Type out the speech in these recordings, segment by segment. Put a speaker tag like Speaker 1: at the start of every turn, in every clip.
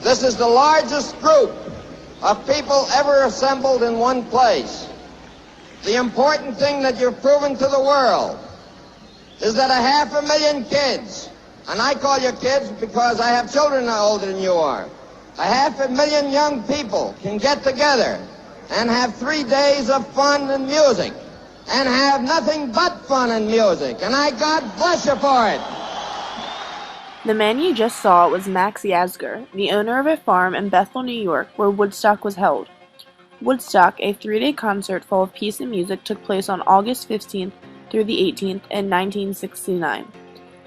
Speaker 1: This is the largest group of people ever assembled in one place. The important thing that you've proven to the world is that 500,000 kids, and I call you kids because I have children older than you are, 500,000 young people can get together and have 3 days of fun and music, and have nothing but fun and music, and I God bless you for it.
Speaker 2: The man you just saw was Max Yasgur, the owner of a farm in Bethel, New York, where Woodstock was held. Woodstock, a 3-day concert full of peace and music, took place on August 15th through the 18th in 1969.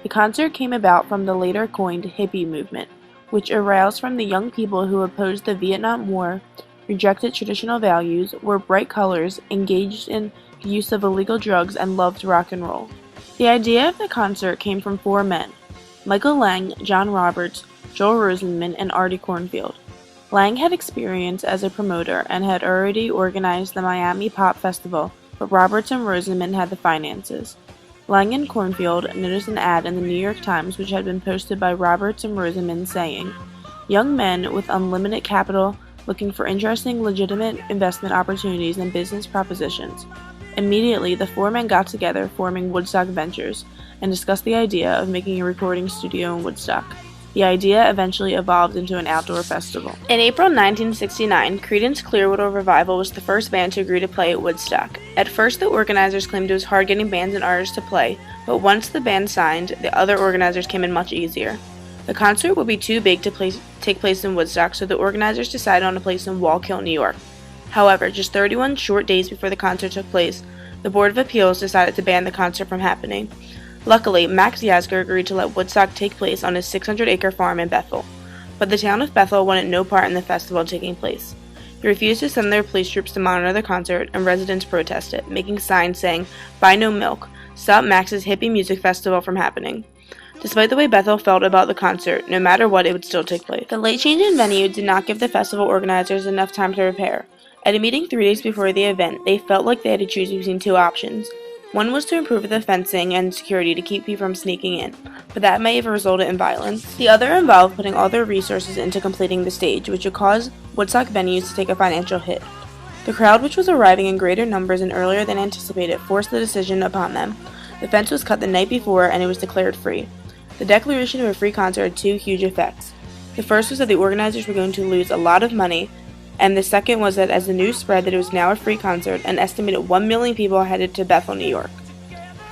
Speaker 2: The concert came about from the later coined hippie movement, which aroused from the young people who opposed the Vietnam War, rejected traditional values, wore bright colors, engaged in the use of illegal drugs, and loved rock and roll. The idea of the concert came from 4 men: Michael Lang, John Roberts, Joel Rosenman, and Artie Cornfield. Lang had experience as a promoter and had already organized the Miami Pop Festival, but Roberts and Rosenman had the finances. Lang and Cornfield noticed an ad in the New York Times which had been posted by Roberts and Rosenman saying, "Young men with unlimited capital looking for interesting, legitimate investment opportunities and business propositions." Immediately, the 4 men got together, forming Woodstock Ventures, and discussed the idea of making a recording studio in Woodstock. The idea eventually evolved into an outdoor festival. In April 1969, Creedence Clearwater Revival was the first band to agree to play at Woodstock. At first, the organizers claimed it was hard getting bands and artists to play, but once the band signed, the other organizers came in much easier. The concert would be too big to take place in Woodstock, so the organizers decided on a place in Wallkill, New York. However, just 31 short days before the concert took place, the Board of Appeals decided to ban the concert from happening. Luckily, Max Yasgur agreed to let Woodstock take place on his 600-acre farm in Bethel, but the town of Bethel wanted no part in the festival taking place. He refused to send their police troops to monitor the concert, and residents protested, making signs saying, "Buy no milk, stop Max's hippie music festival from happening." Despite the way Bethel felt about the concert, no matter what, it would still take place. The late change in venue did not give the festival organizers enough time to prepare. At a meeting 3 days before the event, they felt like they had to choose between 2 options. One was to improve the fencing and security to keep people from sneaking in, but that may have resulted in violence. The other involved putting all their resources into completing the stage, which would cause Woodstock venues to take a financial hit. The crowd, which was arriving in greater numbers and earlier than anticipated, forced the decision upon them. The fence was cut the night before, and it was declared free. The declaration of a free concert had 2 huge effects. The first was that the organizers were going to lose a lot of money, and the second was that as the news spread that it was now a free concert, an estimated 1 million people headed to Bethel, New York.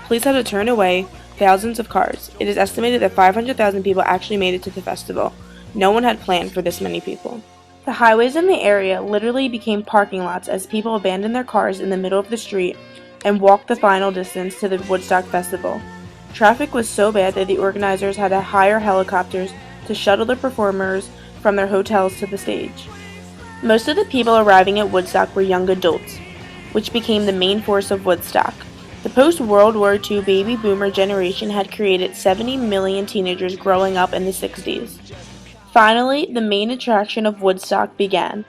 Speaker 2: Police had to turn away thousands of cars. It is estimated that 500,000 people actually made it to the festival. No one had planned for this many people. The highways in the area literally became parking lots as people abandoned their cars in the middle of the street and walked the final distance to the Woodstock Festival. Traffic was so bad that the organizers had to hire helicopters to shuttle the performers from their hotels to the stage. Most of the people arriving at Woodstock were young adults, which became the main force of Woodstock. The post-World War II baby boomer generation had created 70 million teenagers growing up in the 60s. Finally, the main attraction of Woodstock began.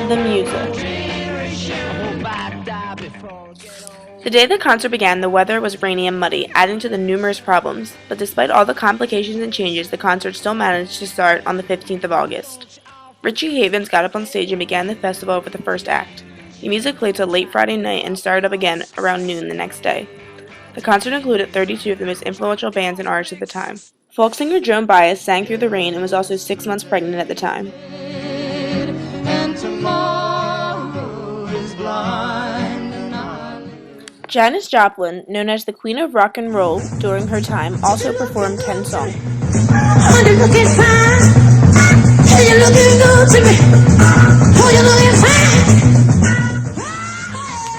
Speaker 2: The music. The day the concert began, the weather was rainy and muddy, adding to the numerous problems, but despite all the complications and changes, the concert still managed to start on the 15th of August. Richie Havens got up on stage and began the festival with the first act. The music played till late Friday night and started up again around noon the next day. The concert included 32 of the most influential bands and artists at the time. Folk singer Joan Baez sang through the rain and was also 6 months pregnant at the time.
Speaker 3: And tomorrow is blind.
Speaker 2: Janis Joplin, known as the Queen of Rock and Roll during her time, also performed 10 songs.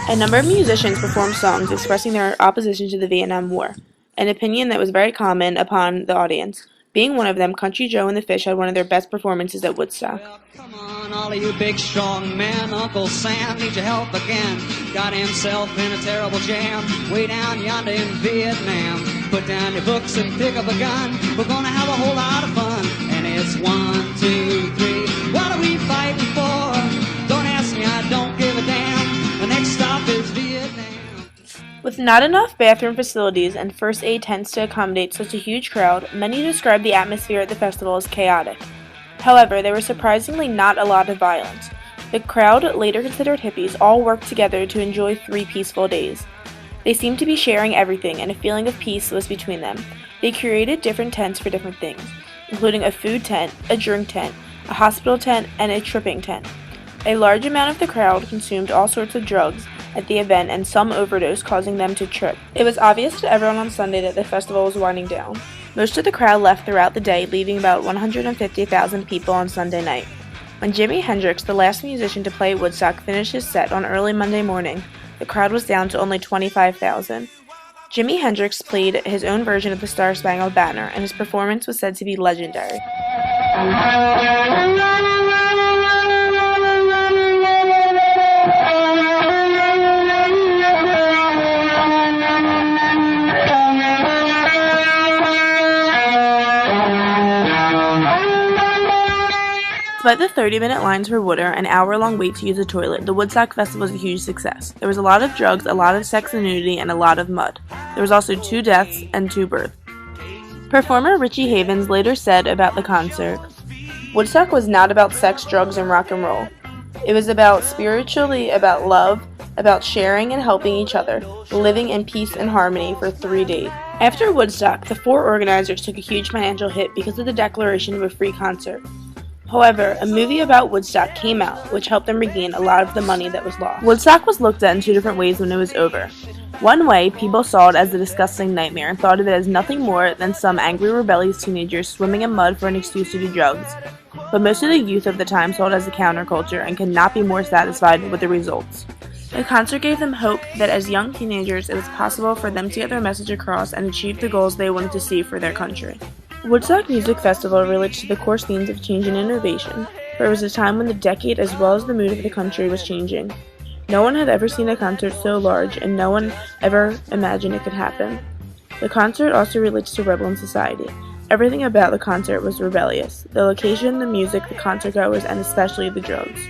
Speaker 2: A number of musicians performed songs expressing their opposition to the Vietnam War, an opinion that was very common upon the audience. Being one of them, Country Joe and the Fish had one of their best performances at Woodstock.
Speaker 3: Well, come on, all of you big strong men, Uncle Sam needs your help again. Got himself in a terrible jam, way down yonder in Vietnam. Put down your books and pick up a gun, we're gonna have a whole lot of fun. And it's 1, 2, 3, what are we fighting for? Don't ask me, I don't give a damn. The next stop is Vietnam.
Speaker 2: With not enough bathroom facilities and first aid tents to accommodate such a huge crowd, many describe the atmosphere at the festival as chaotic. However, there was surprisingly not a lot of violence. The crowd, later considered hippies, all worked together to enjoy 3 peaceful days. They seemed to be sharing everything, and a feeling of peace was between them. They created different tents for different things, including a food tent, a drink tent, a hospital tent, and a tripping tent. A large amount of the crowd consumed all sorts of drugs at the event, and some overdosed, causing them to trip. It was obvious to everyone on Sunday that the festival was winding down. Most of the crowd left throughout the day, leaving about 150,000 people on Sunday night. When Jimi Hendrix, the last musician to play at Woodstock, finished his set on early Monday morning, the crowd was down to only 25,000. Jimi Hendrix played his own version of the Star-Spangled Banner, and his performance was said to be legendary. Despite the 30-minute lines for water and hour-long wait to use a toilet, the Woodstock Festival was a huge success. There was a lot of drugs, a lot of sex and nudity, and a lot of mud. There was also 2 deaths and 2 births. Performer Richie Havens later said about the concert, "Woodstock was not about sex, drugs, and rock and roll. It was spiritually about love, about sharing and helping each other, living in peace and harmony for 3 days." After Woodstock, the 4 organizers took a huge financial hit because of the declaration of a free concert. However, a movie about Woodstock came out, which helped them regain a lot of the money that was lost. Woodstock was looked at in 2 different ways when it was over. One way, people saw it as a disgusting nightmare and thought of it as nothing more than some angry, rebellious teenagers swimming in mud for an excuse to do drugs. But most of the youth of the time saw it as a counterculture and could not be more satisfied with the results. The concert gave them hope that as young teenagers it was possible for them to get their message across and achieve the goals they wanted to see for their country. Woodstock Music Festival relates to the core themes of change and innovation, for it was a time when the decade as well as the mood of the country was changing. No one had ever seen a concert so large, and no one ever imagined it could happen. The concert also relates to rebel in society. Everything about the concert was rebellious. The location, the music, the concertgoers, and especially the drugs.